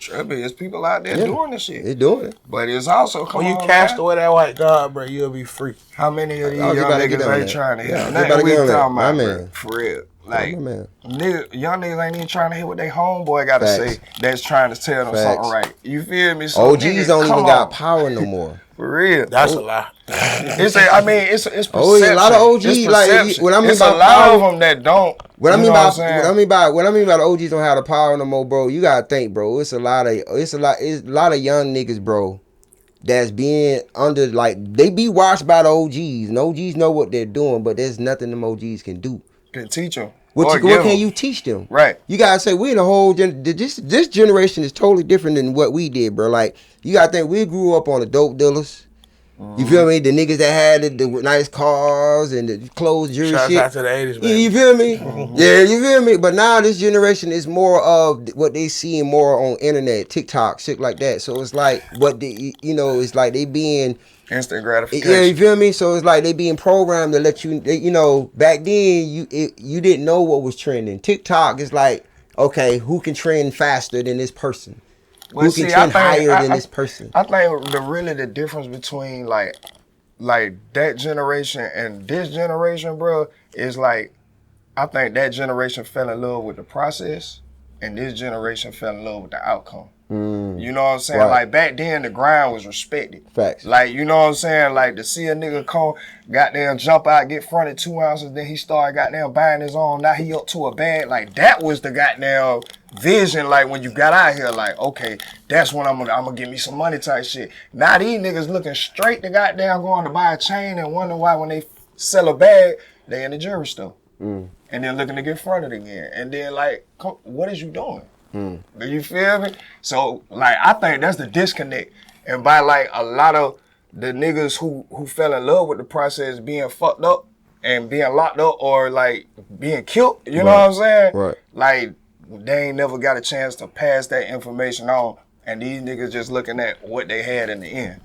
Speaker 4: There's people out there doing this shit.
Speaker 3: They're doing it.
Speaker 4: But it's also
Speaker 2: when you cast
Speaker 4: man.
Speaker 2: away that white dog, bro, you'll be free.
Speaker 4: How many of these
Speaker 3: I was
Speaker 4: young
Speaker 3: about to get
Speaker 4: niggas
Speaker 3: on
Speaker 4: ain't
Speaker 3: that.
Speaker 4: trying to hear
Speaker 3: Yeah,
Speaker 4: nothing
Speaker 3: about to
Speaker 4: we
Speaker 3: get on that.
Speaker 4: talking about,
Speaker 3: My
Speaker 4: bro?
Speaker 3: man.
Speaker 4: For real. Like,
Speaker 3: My man.
Speaker 4: nigga, young niggas ain't even trying to hear what they homeboy got to
Speaker 3: Facts.
Speaker 4: say that's trying to tell them
Speaker 3: Facts.
Speaker 4: something right. You feel me? So
Speaker 3: OGs
Speaker 4: niggas,
Speaker 3: don't even
Speaker 4: come
Speaker 3: got
Speaker 4: on.
Speaker 3: power no more.
Speaker 4: For real.
Speaker 2: That's a lie.
Speaker 4: It's perception.
Speaker 3: Oh, yeah, a lot of OGs,
Speaker 4: It's
Speaker 3: like,
Speaker 4: perception.
Speaker 3: what I mean
Speaker 4: it's
Speaker 3: by
Speaker 4: a lot
Speaker 3: power-
Speaker 4: of them that don't.
Speaker 3: What I
Speaker 4: you
Speaker 3: mean
Speaker 4: know
Speaker 3: by
Speaker 4: what I'm saying?
Speaker 3: what I mean by the OGs don't have the power no more, bro. You gotta think, bro. It's a lot of young niggas, bro, that's being under, like, they be watched by the OGs. And OGs know what they're doing, but there's nothing them OGs can do.
Speaker 4: Can teach them.
Speaker 3: What can you teach them?
Speaker 4: Right.
Speaker 3: You gotta say we in a whole this generation is totally different than what we did, bro. Like, you gotta think we grew up on the dope dealers. You feel me? The niggas that had the nice cars and the clothes, jewelry
Speaker 2: Shouts
Speaker 3: shit.
Speaker 2: out to the 80s, man.
Speaker 3: You feel me? Yeah, you feel me? But now this generation is more of what they see more on internet, TikTok, shit like that. So it's like it's like they being
Speaker 4: Instant gratification.
Speaker 3: yeah, you feel me? So it's like they being programmed to let you, back then you didn't know what was trending. TikTok is like, okay, who can trend faster than this person?
Speaker 4: But
Speaker 3: Who can
Speaker 4: see,
Speaker 3: trend
Speaker 4: I think-
Speaker 3: higher than this person?
Speaker 4: I think the difference between like that generation and this generation, bro, is like, I think that generation fell in love with the process, and this generation fell in love with the outcome. You know what I'm saying?
Speaker 3: Right.
Speaker 4: Like, back then, the grind was respected.
Speaker 3: Facts.
Speaker 4: Like, you know what I'm saying? Like, to see a nigga come, goddamn jump out, get fronted 2 ounces, then he started goddamn buying his own. Now he up to a bag. Like, that was the goddamn vision. Like, when you got out here, like, okay, that's when I'm gonna get me some money type shit. Now these niggas looking straight to goddamn going to buy a chain and wonder why when they sell a bag, they in the jewelry store. And then looking to get fronted again. And then, like, what is you doing? Do you feel me? So, like, I think that's the disconnect. And by, like, a lot of the niggas who fell in love with the process being fucked up and being locked up or, like, being killed, you know what I'm saying?
Speaker 3: Right.
Speaker 4: Like, they ain't never got a chance to pass that information on. And these niggas just looking at what they had in the end.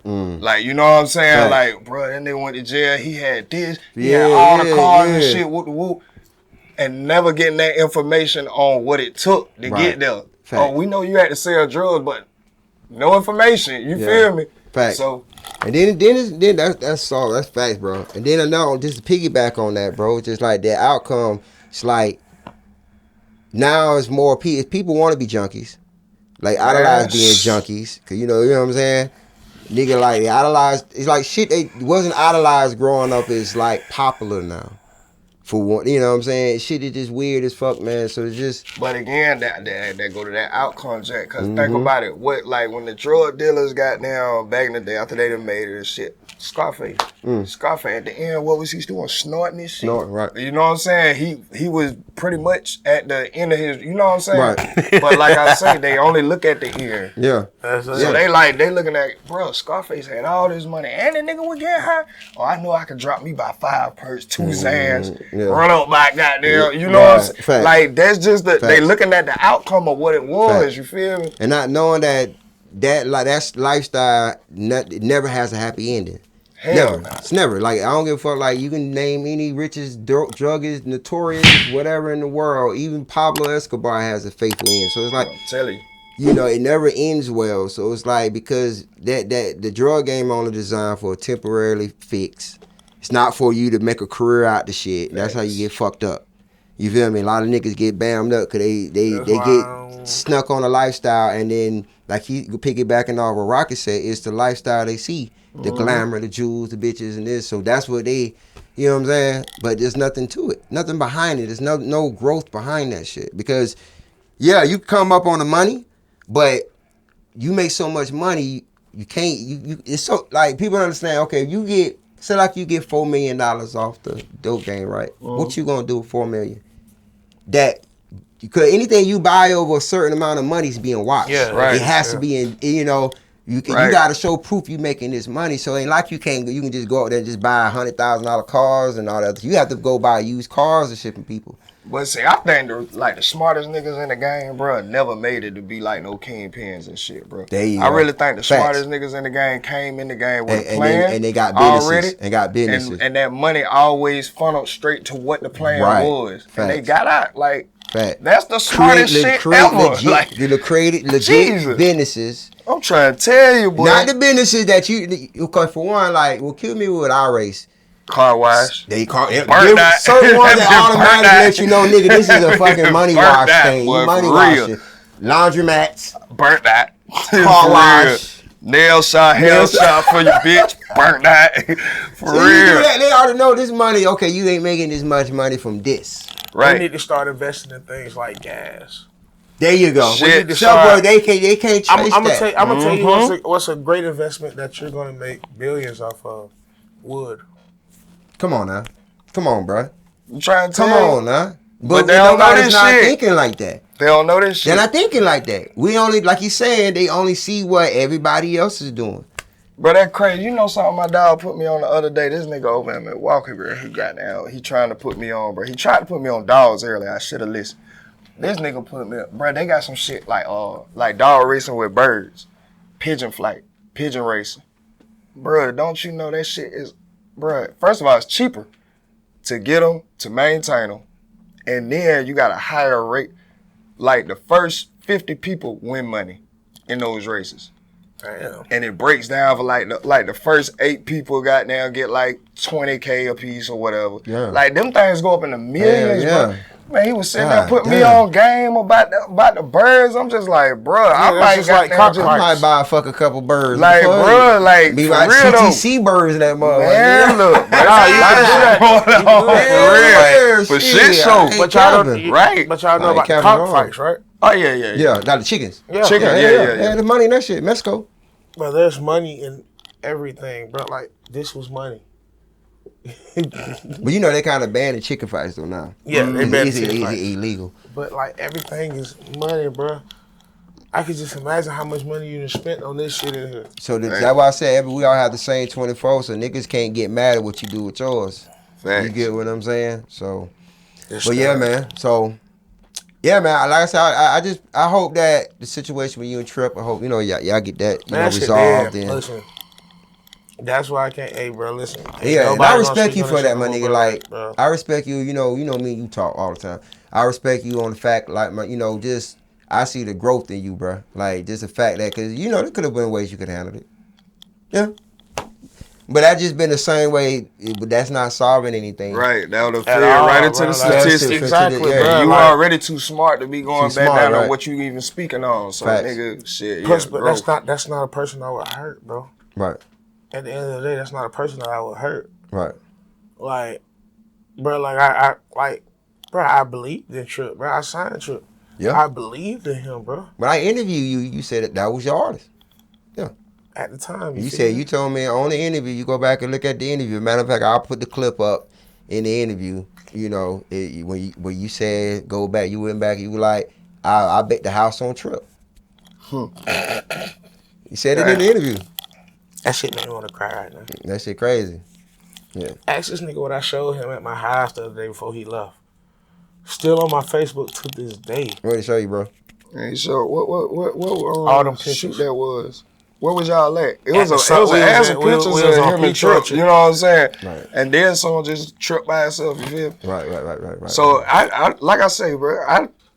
Speaker 4: Like, you know what I'm saying?
Speaker 3: Right.
Speaker 4: Like, bro, that nigga went to jail. He had this. He
Speaker 3: Yeah,
Speaker 4: had all the
Speaker 3: yeah,
Speaker 4: cars and
Speaker 3: yeah.
Speaker 4: shit. Whoop, whoop. And never getting that information on what it took to
Speaker 3: Right.
Speaker 4: get there.
Speaker 3: Fact.
Speaker 4: Oh, we know you had to sell drugs, but no information. You
Speaker 3: Yeah.
Speaker 4: feel me?
Speaker 3: Fact.
Speaker 4: So,
Speaker 3: And then that's all. That's facts, bro. And then another, just to piggyback on that, bro. Just like that outcome. It's like now it's more people want to be junkies, like idolize being junkies, cause you know what I'm saying. Nigga, like, they idolize. It's like shit. They wasn't idolized growing up. Is like popular now. for one, you know what I'm saying? Shit is just weird as fuck, man. So it's just.
Speaker 4: But again, that go to that outcome, Jack. Cause think about it. What like when the drug dealers got down back in the day after they done made it and shit. Scarface. Scarface at the end, what was he doing? Snorting this shit.
Speaker 3: Snorting, right.
Speaker 4: You know what I'm saying? He was pretty much at the end of his, you know what I'm saying?
Speaker 3: Right.
Speaker 4: But like I say, they only look at the end.
Speaker 3: Yeah.
Speaker 4: So they looking at, bro, Scarface had all this money and the nigga would get high. Oh, I know I could drop me by 5 perks, 2 Xans, run up by goddamn, you know what I'm saying?
Speaker 3: Fact.
Speaker 4: Like that's just the,
Speaker 3: Fact.
Speaker 4: they looking at the outcome of what it was,
Speaker 3: Fact.
Speaker 4: you feel me?
Speaker 3: And not knowing that lifestyle never has a happy ending.
Speaker 4: Hell
Speaker 3: Never.
Speaker 4: nah.
Speaker 3: It's never. Like, I don't give a fuck. Like, you can name any richest, druggist, notorious, whatever in the world. Even Pablo Escobar has a faithful end. So it's like,
Speaker 4: I'm telling you.
Speaker 3: you know, it never ends well. So it's like, because that the drug game only designed for a temporarily fix. It's not for you to make a career out the shit. That's how you get fucked up. You feel me? A lot of niggas get bammed up because they get snuck on a lifestyle, and then, like he piggybacking off what Rocket said, it's the lifestyle they see. The glamour, the jewels, the bitches, and this. So that's what they, you know what I'm saying? But there's nothing to it. Nothing behind it. There's no growth behind that shit. Because, yeah, you come up on the money, but you make so much money, you can't, it's so, like, people don't understand, okay, you get, say like you get $4 million off the dope game, right? What you gonna do with $4 million? That, because anything you buy over a certain amount of money is being watched.
Speaker 2: Yeah,
Speaker 4: right.
Speaker 3: It has to be in, you know, you gotta show proof you making this money. So it ain't like you can just go out there and just buy $100,000 cars and all that. You have to go buy used cars and shit from people.
Speaker 4: But see, I think the smartest niggas in the game, bro, never made it to be like no kingpins and shit, bro.
Speaker 3: There you
Speaker 4: I
Speaker 3: go.
Speaker 4: really think the
Speaker 3: Facts.
Speaker 4: smartest niggas in the game came in the game with a
Speaker 3: And
Speaker 4: plan.
Speaker 3: they got businesses.
Speaker 4: already,
Speaker 3: And got businesses.
Speaker 4: and that money always funneled straight to what the plan was.
Speaker 3: Facts.
Speaker 4: And they got out. Like,
Speaker 3: Fact.
Speaker 4: that's the smartest shit ever. Like,
Speaker 3: Created legit
Speaker 4: Jesus.
Speaker 3: businesses.
Speaker 4: I'm trying to tell you, boy.
Speaker 3: Not the businesses that you, because for one, like, will kill me with our race.
Speaker 4: Car wash.
Speaker 3: They call it
Speaker 4: Burn that.
Speaker 3: certain ones that
Speaker 4: Burn
Speaker 3: automatically
Speaker 4: that.
Speaker 3: let you know, nigga, this is a fucking money
Speaker 4: Burn
Speaker 3: wash
Speaker 4: that,
Speaker 3: thing.
Speaker 4: boy,
Speaker 3: You money
Speaker 4: for
Speaker 3: washing.
Speaker 4: real.
Speaker 3: Laundromats.
Speaker 4: Burnt that.
Speaker 3: Car
Speaker 4: For
Speaker 3: wash.
Speaker 4: real. Nail shot, hair shot for your bitch. Burnt that. For
Speaker 3: So you do
Speaker 4: real.
Speaker 3: that, they already know this money. Okay, you ain't making this much money from this.
Speaker 2: We
Speaker 4: Right.
Speaker 2: need to start investing in things like gas.
Speaker 3: There you go.
Speaker 4: Shit,
Speaker 3: So,
Speaker 4: start-
Speaker 3: boy, they can't chase
Speaker 2: I'm gonna
Speaker 3: that.
Speaker 2: tell you what's a great investment that you're gonna make billions off of. Wood.
Speaker 3: Come on now. Come on, bro.
Speaker 4: I'm trying to tell
Speaker 3: Come
Speaker 4: you.
Speaker 3: on now.
Speaker 4: But they don't know
Speaker 3: nobody's
Speaker 4: this
Speaker 3: not
Speaker 4: shit.
Speaker 3: thinking like that.
Speaker 4: They don't know this shit.
Speaker 3: They're not thinking like that. We only, like you saying, they only see what everybody else is doing.
Speaker 4: Bro, that crazy. You know something my dog put me on the other day? This nigga over in Milwaukee, bro. He got down. He trying to put me on, bro. He tried to put me on dogs earlier. I should have listened. This nigga put me up. Bro, they got some shit like dog racing with birds. Pigeon flight. Pigeon racing. Bro, don't you know that shit is... Bro, first of all, it's cheaper to get them, to maintain them. And then you got a higher rate. Like the first 50 people win money in those races.
Speaker 2: Damn.
Speaker 4: And it breaks down for like the first 8 people got down get like 20K a piece or whatever.
Speaker 3: Yeah.
Speaker 4: Like them things go up in the millions,
Speaker 3: yeah.
Speaker 4: bro. Man, he was sitting
Speaker 3: God
Speaker 4: there putting me
Speaker 3: damn.
Speaker 4: on game about the birds. I'm just like, bro, I
Speaker 2: that's
Speaker 4: might
Speaker 2: just
Speaker 4: got
Speaker 2: like
Speaker 4: down
Speaker 2: cockfights.
Speaker 3: I might buy a fucking couple birds.
Speaker 4: Like,
Speaker 3: Fuck.
Speaker 4: bro, like,
Speaker 3: Be
Speaker 4: for
Speaker 3: like
Speaker 4: real though.
Speaker 3: CTC birds in that motherfucker.
Speaker 4: Man, look, bro,
Speaker 2: Nah, you can do that.
Speaker 4: going on,
Speaker 3: Yeah,
Speaker 4: for real. For
Speaker 3: shit,
Speaker 4: shit show.
Speaker 3: I ain't
Speaker 2: But y'all
Speaker 3: capping.
Speaker 2: don't,
Speaker 4: Right.
Speaker 2: But y'all know
Speaker 3: I ain't
Speaker 2: about the
Speaker 3: capping at all.
Speaker 2: cockfights, right?
Speaker 4: Oh yeah, yeah, yeah.
Speaker 3: Yeah, got the chickens.
Speaker 2: Yeah.
Speaker 4: Chicken,
Speaker 3: Yeah,
Speaker 4: yeah.
Speaker 3: There's money in that shit. Mexico.
Speaker 2: But there's money in everything, bro. Like this was money.
Speaker 3: But you know they kind of banned the chicken fights though now.
Speaker 2: Yeah, they banned
Speaker 3: It's
Speaker 2: chicken fights.
Speaker 3: illegal.
Speaker 2: But like everything is money, bro. I could just imagine how much money you done spent on this shit in here.
Speaker 3: So that's why I said we all have the same 24, so niggas can't get mad at what you do with yours.
Speaker 4: Facts.
Speaker 3: You get what I'm saying? So,
Speaker 2: It's
Speaker 3: but yeah,
Speaker 2: the-
Speaker 3: man. So, yeah, man. Like I said, I hope that the situation with you and Tripp, I hope y'all get that
Speaker 2: Man, that shit
Speaker 3: resolved.
Speaker 2: dead.
Speaker 3: And
Speaker 2: Listen, that's why I can't. Hey, bro, listen.
Speaker 3: yeah, and
Speaker 2: Nobody
Speaker 3: I
Speaker 2: gonna
Speaker 3: respect
Speaker 2: speak
Speaker 3: you
Speaker 2: on
Speaker 3: for
Speaker 2: this
Speaker 3: that,
Speaker 2: shit
Speaker 3: my
Speaker 2: no
Speaker 3: nigga.
Speaker 2: more,
Speaker 3: Like,
Speaker 2: bro.
Speaker 3: I respect you. You know me. You talk all the time. I respect you on the fact, like, just I see the growth in you, bro. Like, just the fact that, cause there could have been ways you could handle it. Yeah. But that just been the same way, but that's not solving anything.
Speaker 4: Right, that would have
Speaker 2: At
Speaker 4: fed
Speaker 2: all,
Speaker 4: right into
Speaker 2: bro,
Speaker 4: the
Speaker 2: like,
Speaker 4: statistics.
Speaker 2: exactly,
Speaker 3: Yeah,
Speaker 2: bro.
Speaker 4: You
Speaker 2: like,
Speaker 4: already too smart to be going
Speaker 3: Too
Speaker 4: back
Speaker 3: smart,
Speaker 4: down
Speaker 3: right.
Speaker 4: on what you even speaking on. So
Speaker 3: Facts.
Speaker 4: nigga, shit,
Speaker 2: plus,
Speaker 4: yeah,
Speaker 2: but
Speaker 4: bro.
Speaker 2: that's not a person I would hurt, bro.
Speaker 3: Right.
Speaker 2: At the end of the day, that's not a person that I would hurt.
Speaker 3: Right.
Speaker 2: Like, bro, I believed in Tripp, bro. I signed Tripp.
Speaker 3: Yeah.
Speaker 2: I believed in him, bro.
Speaker 3: When I interviewed you, you said that was your artist. Yeah.
Speaker 2: At the time,
Speaker 3: You told me on the interview, you go back and look at the interview. Matter of fact, I'll put the clip up in the interview. You know, when you said go back, you went back, you were like, I bet the house on Tripp. You said it in the interview.
Speaker 2: That shit made me want to cry right now.
Speaker 3: That shit crazy. Yeah.
Speaker 2: Ask this nigga what I showed him at my house the other day before he left. Still on my Facebook to this day.
Speaker 3: What to show you, bro?
Speaker 4: Hey, so what
Speaker 2: all them pictures.
Speaker 4: shoot that was? Where was y'all at? It
Speaker 2: At
Speaker 4: was
Speaker 2: the
Speaker 4: a
Speaker 2: sun- we was
Speaker 4: ass
Speaker 2: in-
Speaker 4: of
Speaker 2: we
Speaker 4: pictures
Speaker 2: was
Speaker 4: of
Speaker 2: on
Speaker 4: him and
Speaker 2: Peach
Speaker 4: Tripp.
Speaker 2: Orchard.
Speaker 4: You know what I'm saying?
Speaker 3: Right.
Speaker 4: And then someone just tripped by himself. You feel me?
Speaker 3: Right.
Speaker 4: So I like I say, bro,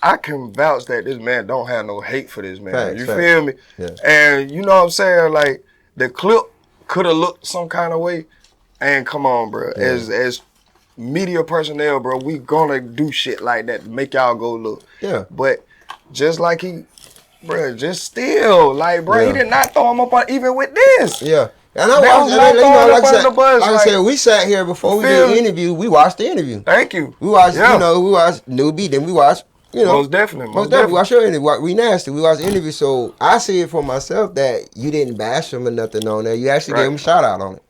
Speaker 4: I can vouch that this man don't have no hate for this man.
Speaker 3: Facts,
Speaker 4: you
Speaker 3: facts.
Speaker 4: feel me?
Speaker 3: Yeah.
Speaker 4: And you know what I'm saying? Like the clip could have looked some kind of way. And come on, bro.
Speaker 3: Yeah.
Speaker 4: As media personnel, bro, we gonna do shit like that to make y'all go look.
Speaker 3: Yeah.
Speaker 4: But just like bro, just still, like, bro, he did not throw him up on even with this.
Speaker 3: Yeah. And
Speaker 4: That was not throwing
Speaker 3: like
Speaker 4: up under the bus,
Speaker 3: like I
Speaker 4: like-
Speaker 3: said, we sat here before we did the interview. We watched the interview.
Speaker 4: Thank you.
Speaker 3: We watched,
Speaker 4: Yeah.
Speaker 3: we watched Newbie, then we watched,
Speaker 4: Most definitely.
Speaker 3: Most definitely. We watched your interview. We nasty. We watched the interview. So I see it for myself that you didn't bash him or nothing on there. You actually gave him a shout out on it.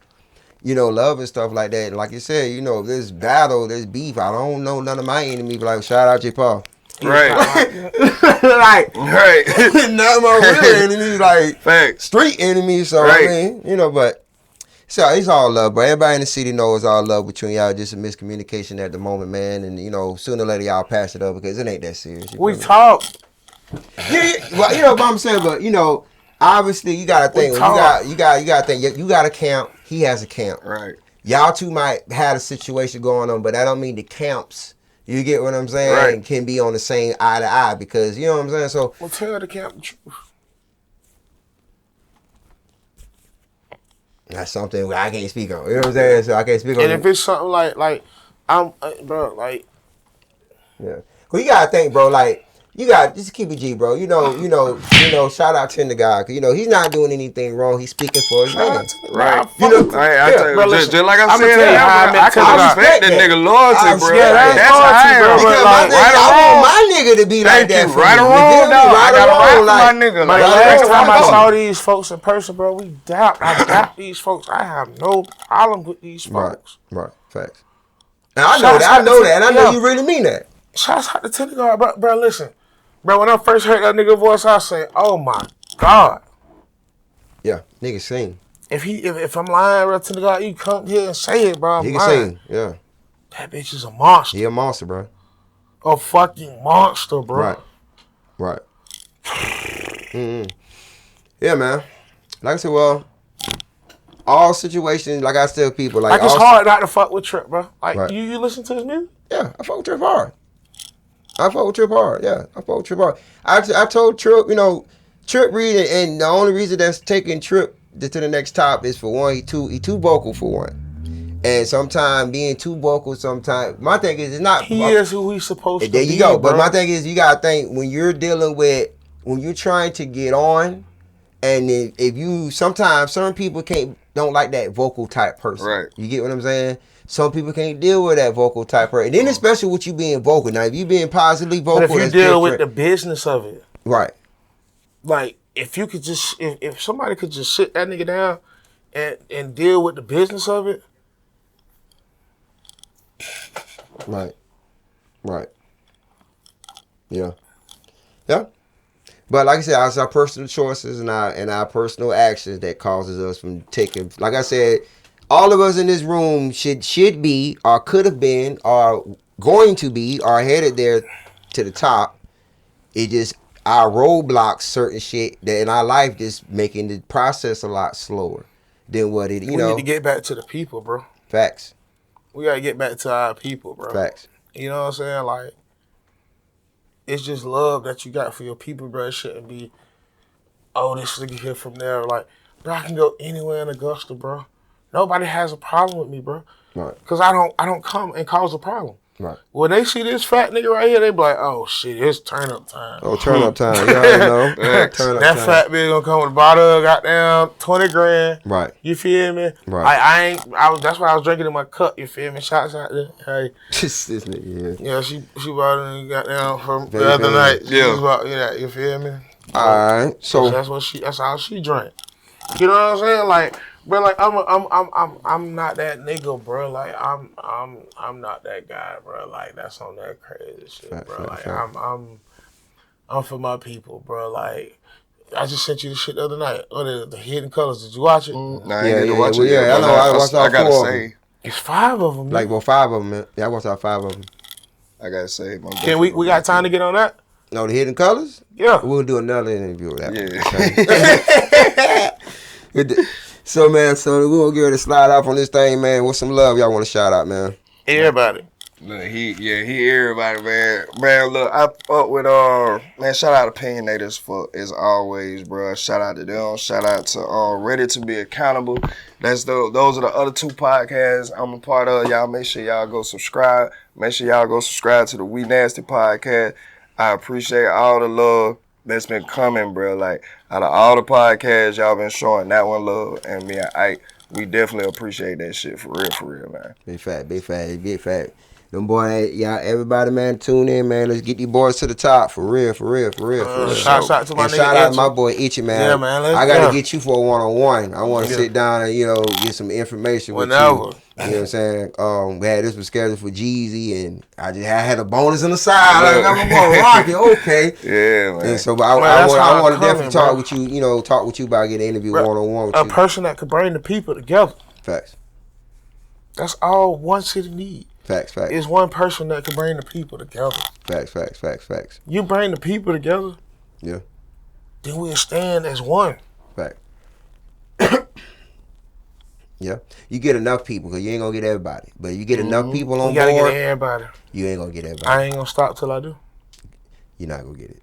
Speaker 3: Love and stuff like that. And like you said, this battle, this beef. I don't know none of my enemies, but like, shout out J.Paul.
Speaker 4: Right.
Speaker 3: Like,
Speaker 4: Right.
Speaker 3: none of my real enemies, like,
Speaker 4: Facts.
Speaker 3: street enemies. So,
Speaker 4: Right.
Speaker 3: I mean, but. So it's all love, but everybody in the city knows all love between y'all. Just a miscommunication at the moment, man. And sooner or later y'all pass it up because it ain't that serious.
Speaker 2: We talk.
Speaker 3: Yeah. Well, what I'm saying, but obviously you gotta think. You gotta think. You got a camp. He has a camp.
Speaker 4: Right.
Speaker 3: Y'all two might have a situation going on, but that don't mean the camps. You get what I'm saying?
Speaker 4: Right.
Speaker 3: Can be on the same eye to eye because you know what I'm saying. So
Speaker 2: Well, tell the camp the truth.
Speaker 3: that's something I can't speak on. You know what I'm saying? So I can't speak on.
Speaker 2: And if it's something like I'm, bro, like.
Speaker 3: Yeah. Well, you gotta think, bro. Like you got just keep it G, bro. Shout out to the guy. Cause he's not doing anything wrong. He's speaking for his man.
Speaker 4: Right.
Speaker 2: I
Speaker 4: tell you,
Speaker 2: bro,
Speaker 4: just
Speaker 2: listen,
Speaker 4: like I
Speaker 2: I'ma
Speaker 4: said,
Speaker 2: tell you how I met
Speaker 4: I can
Speaker 2: Tender
Speaker 4: respect
Speaker 3: God.
Speaker 4: that nigga loyalty, bro.
Speaker 3: Yeah,
Speaker 2: that's
Speaker 4: how I am,
Speaker 2: loyalty, bro.
Speaker 3: Because
Speaker 2: Like,
Speaker 3: right
Speaker 4: or
Speaker 3: I
Speaker 4: wrong.
Speaker 3: want my nigga to be like
Speaker 4: Thank
Speaker 3: that
Speaker 4: you.
Speaker 3: for
Speaker 4: Right
Speaker 3: me.
Speaker 4: or
Speaker 3: You
Speaker 4: wrong,
Speaker 3: feel me?
Speaker 4: dog. I
Speaker 3: Right or
Speaker 4: gotta
Speaker 3: wrong,
Speaker 4: ride for
Speaker 3: like-
Speaker 4: my nigga.
Speaker 2: Man,
Speaker 4: Like,
Speaker 2: last
Speaker 4: that's
Speaker 2: time
Speaker 4: how
Speaker 2: I
Speaker 4: it
Speaker 2: saw
Speaker 4: go.
Speaker 2: these folks in person, bro, I doubt these folks. I have no problem with these folks.
Speaker 3: Right. Facts. And I know
Speaker 2: Shouts
Speaker 3: that. I
Speaker 2: out
Speaker 3: know
Speaker 2: to-
Speaker 3: that. And I know
Speaker 2: yeah.
Speaker 3: you really mean that.
Speaker 2: Shouts out to DemiGod, bro. Bro, listen. Bro, when I first heard that nigga voice, I said, oh my God.
Speaker 3: Yeah. Nigga sing.
Speaker 2: If I'm lying, bro, DemiGod, you come here and say it, bro. I'm
Speaker 3: He can
Speaker 2: lying.
Speaker 3: sing. Yeah.
Speaker 2: That bitch is a monster.
Speaker 3: He a monster, bro.
Speaker 2: A fucking monster, bro.
Speaker 3: Right. Yeah, man. Like I said, well, all situations, like I tell people,
Speaker 2: Like, it's hard not to fuck with Tripp, bro. Like,
Speaker 3: Right.
Speaker 2: you listen to his music?
Speaker 3: Yeah, I fuck with Tripp hard. Yeah, I fuck with Tripp hard. I told Tripp, Tripp Reed, and the only reason that's taking Tripp to the next top is for one, he too vocal for one. And sometimes being too vocal, my thing is it's not.
Speaker 2: He is who he's supposed to be.
Speaker 3: There you go.
Speaker 2: Bro.
Speaker 3: But my thing is you gotta think when you're trying to get on, and then sometimes certain people don't like that vocal type person.
Speaker 4: Right.
Speaker 3: You get what I'm saying? Some people can't deal with that vocal type person. And then especially with you being vocal. Now if you being positively vocal,
Speaker 2: But if you
Speaker 3: that's
Speaker 2: deal with the
Speaker 3: different.
Speaker 2: business of it,
Speaker 3: Right.
Speaker 2: like if you could just if somebody could just sit that nigga down and deal with the business of it.
Speaker 3: Right. Yeah. But like I said, it's our personal choices and our personal actions that causes us from taking. Like I said, all of us in this room should be, or could have been, or going to be, or headed there to the top. It just our roadblocks, certain shit that in our life, just making the process a lot slower than what it.
Speaker 2: We need to get back to the people, bro.
Speaker 3: Facts.
Speaker 2: We gotta get back to our people, bro.
Speaker 3: Facts.
Speaker 2: You know what I'm saying? Like, it's just love that you got for your people, bro. It shouldn't be, oh, this nigga here from there. Like, bro, I can go anywhere in Augusta, bro. Nobody has a problem with me, bro.
Speaker 3: Right.
Speaker 2: Cause I don't come and cause a problem.
Speaker 3: Right.
Speaker 2: When they see this fat nigga right here, they be like, oh shit, it's turn up time.
Speaker 3: Oh, turn up time. You already know. Turn up
Speaker 2: That
Speaker 3: time.
Speaker 2: fat bitch gonna come with a bottle of goddamn 20 grand.
Speaker 3: Right.
Speaker 2: You feel me?
Speaker 3: Right.
Speaker 2: That's why I was drinking in my cup, you feel me? Shots out there. Hey.
Speaker 3: this nigga, yeah.
Speaker 2: Yeah, she bought it goddamn from the other night. She was about, you feel me?
Speaker 3: Alright. So
Speaker 2: that's how she drank. You know what I'm saying? Like, bro, like I'm not that nigga, bro. Like I'm not that guy, bro. Like that's on that crazy shit, bro. Like I'm for my people, bro. Like I just sent you the shit the other night. What is it? The Hidden Colors. Did you watch it?
Speaker 4: Nah, I ain't get to watch it.
Speaker 3: Yeah, I know. I watched all
Speaker 4: gotta
Speaker 3: 4
Speaker 4: say,
Speaker 3: of them.
Speaker 2: It's 5 of them. Man.
Speaker 3: Like, well, 5 of them, man. Yeah, I watched all 5 of them.
Speaker 4: I gotta say,
Speaker 2: Can we got time to get on that?
Speaker 3: No, the Hidden Colors?
Speaker 2: Yeah.
Speaker 3: We'll do another interview with that.
Speaker 4: Yeah.
Speaker 3: So, man, we're going to get ready to slide off on this thing, man. What's some love y'all want to shout out, man?
Speaker 2: Everybody.
Speaker 4: Look, he everybody, man. Man, look, I fuck with man, shout out to Opinionators for as always, bro. Shout out to them. Shout out to Ready to Be Accountable. Those are the other 2 podcasts I'm a part of. Y'all make sure y'all go subscribe. Make sure y'all go subscribe to the We Nasty podcast. I appreciate all the love that's been coming, bro. Like, out of all the podcasts, y'all been showing that one love, and me and Ike, we definitely appreciate that shit for real, man.
Speaker 3: Big fat. Them boy, y'all, everybody, man, tune in, man. Let's get these boys to the top, for real.
Speaker 2: Shouts out to my nigga
Speaker 3: shout out
Speaker 2: Itchy.
Speaker 3: to my boy Itchy, man.
Speaker 2: Yeah, man.
Speaker 3: I gotta get you for a one-on-one. I want to sit down and get some information with you. You know what I'm saying? We had this was scheduled for Jeezy, and I had a bonus on the side. Like, I'm gonna rock it, okay?
Speaker 4: Yeah, man.
Speaker 3: And so, but I want to definitely talk with you. Talk with you about getting an interview one-on-one with you.
Speaker 2: A person that could bring the people together.
Speaker 3: Facts.
Speaker 2: That's all one city needs.
Speaker 3: Facts.
Speaker 2: It's one person that can bring the people together.
Speaker 3: Facts.
Speaker 2: You bring the people together.
Speaker 3: Yeah.
Speaker 2: Then we'll stand as one.
Speaker 3: Fact. Yeah. You get enough people, because you ain't going to get everybody. But you get enough people on board.
Speaker 2: You got to get everybody.
Speaker 3: You ain't going to get everybody.
Speaker 2: I ain't going to stop till I do.
Speaker 3: You're not going to get it.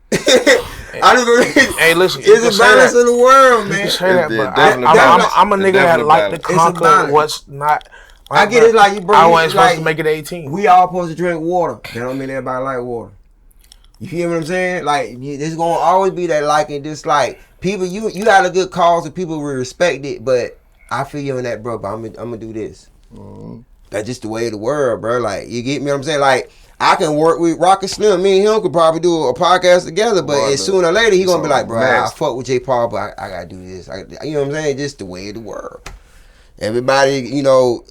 Speaker 2: Hey, listen.
Speaker 3: It's a balance in the world, man.
Speaker 2: You say that, but I'm a nigga that like to conquer what's not.
Speaker 3: I get it, like you bring.
Speaker 2: I wasn't supposed to make it 18.
Speaker 3: We all supposed to drink water. That don't mean everybody like water. You feel what I'm saying? Like, there's gonna always be that liking, dislike. People, you got a good cause and people will respect it, but I feel you on that, bro. But I'm gonna do this. That's just the way of the world, bro. Like, you get me what I'm saying? Like, I can work with Rocket Slim. Me and him could probably do a podcast together, but sooner or later he gonna be like, bro, I fuck with J.Paul, but I gotta do this. You know what I'm saying? Just the way of the world. Everybody,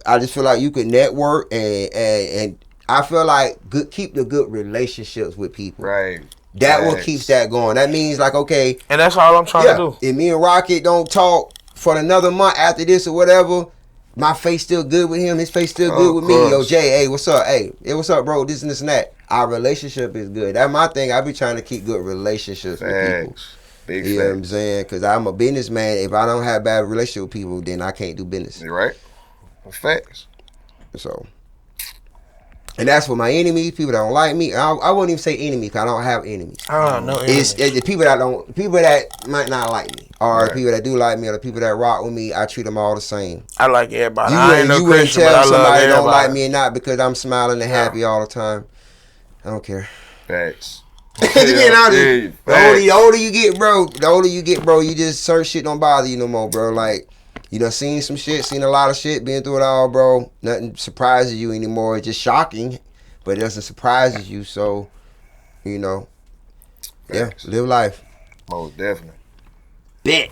Speaker 3: I just feel like you could network and I feel like keep the good relationships with people.
Speaker 4: Right.
Speaker 3: That what keeps that going. That means like, okay.
Speaker 2: And that's all I'm trying to do.
Speaker 3: If me and Rocket don't talk for another month after this or whatever, my face still good with him, his face still good with me. Yo, Jay, hey, what's up? Hey, what's up, bro? This and this and that. Our relationship is good. That's my thing. I be trying to keep good relationships with people.
Speaker 4: Big
Speaker 3: you know what I'm saying? Because I'm a businessman. If I don't have bad relationship with people, then I can't do business.
Speaker 4: You're right. Facts.
Speaker 3: So, and that's for my enemies, people that don't like me. I wouldn't even say enemies, because I don't have enemies.
Speaker 2: I don't know enemies.
Speaker 3: It's the people that might not like me, or the people that do like me, or the people that rock with me. I treat them all the same.
Speaker 2: I like everybody.
Speaker 3: You wouldn't tell somebody don't like me or not because I'm smiling and happy all the time. I don't care.
Speaker 4: Facts.
Speaker 3: Being honest, the older you get, bro, you just certain shit don't bother you no more, bro. Like, you done seen some shit, seen a lot of shit, been through it all, bro. Nothing surprises you anymore. It's just shocking, but it doesn't surprise you. So,
Speaker 4: Facts.
Speaker 3: live life.
Speaker 4: Most definitely.
Speaker 3: Bet.